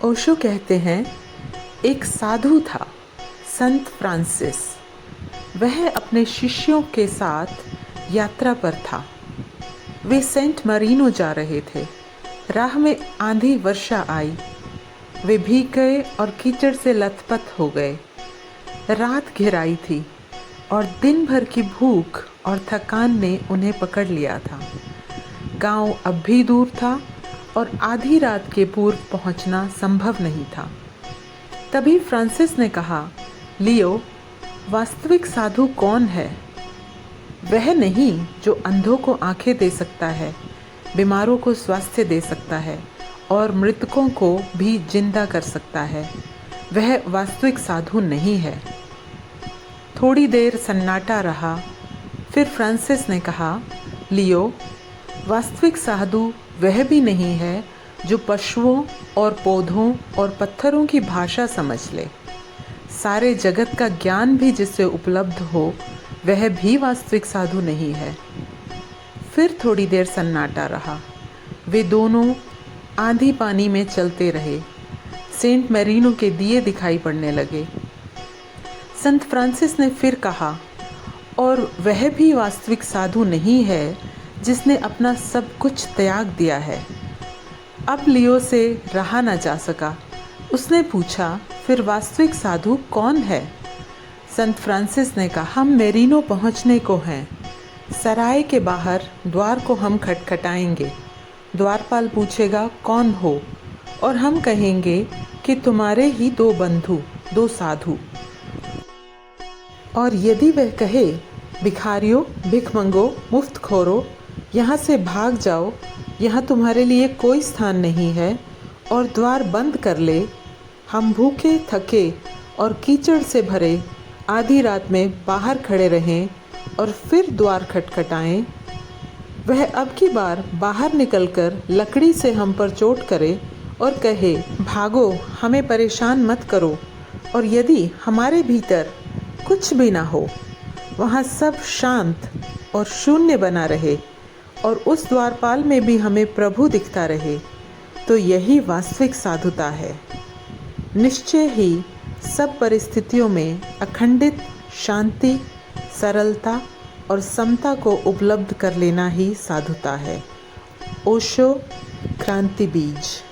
ओशो कहते हैं, एक साधु था, संत फ्रांसिस। वह अपने शिष्यों के साथ यात्रा पर था। वे सेंट मरीनो जा रहे थे। राह में आंधी वर्षा आई। वे भीग गए और कीचड़ से लथपथ हो गए। रात घिर थी और दिन भर की भूख और थकान ने उन्हें पकड़ लिया था। गांव अब भी दूर था और आधी रात के पूर्व पहुंचना संभव नहीं था। तभी फ्रांसिस ने कहा, लियो, वास्तविक साधु कौन है? वह नहीं जो अंधों को आंखें दे सकता है, बीमारों को स्वास्थ्य दे सकता है और मृतकों को भी जिंदा कर सकता है। वह वास्तविक साधु नहीं है। थोड़ी देर सन्नाटा रहा। फिर फ्रांसिस ने कहा, लियो, वास्तविक साधु वह भी नहीं है जो पशुओं और पौधों और पत्थरों की भाषा समझ ले। सारे जगत का ज्ञान भी जिससे उपलब्ध हो, वह भी वास्तविक साधु नहीं है। फिर थोड़ी देर सन्नाटा रहा। वे दोनों आंधी पानी में चलते रहे। सेंट मैरीनो के दिए दिखाई पड़ने लगे। संत फ्रांसिस ने फिर कहा, और वह भी वास्तविक साधु नहीं है जिसने अपना सब कुछ त्याग दिया है। अब लियो से रहा न जा सका। उसने पूछा, फिर वास्तविक साधु कौन है? संत फ्रांसिस ने कहा, हम मेरीनो पहुंचने को हैं। सराय के बाहर द्वार को हम खटखटाएंगे। द्वारपाल पूछेगा, कौन हो? और हम कहेंगे कि तुम्हारे ही दो बंधु, दो साधु। और यदि वह कहे, भिखारियों, भिखमंगों, मुफ्तखोरों, यहाँ से भाग जाओ, यहाँ तुम्हारे लिए कोई स्थान नहीं है, और द्वार बंद कर ले, हम भूखे, थके और कीचड़ से भरे आधी रात में बाहर खड़े रहें और फिर द्वार खटखटाएं। वह अब की बार बाहर निकलकर लकड़ी से हम पर चोट करे और कहे, भागो, हमें परेशान मत करो। और यदि हमारे भीतर कुछ भी ना हो, वहाँ सब शांत और शून्य बना रहे और उस द्वारपाल में भी हमें प्रभु दिखता रहे, तो यही वास्तविक साधुता है। निश्चय ही सब परिस्थितियों में अखंडित शांति, सरलता और समता को उपलब्ध कर लेना ही साधुता है। ओशो, क्रांति बीज।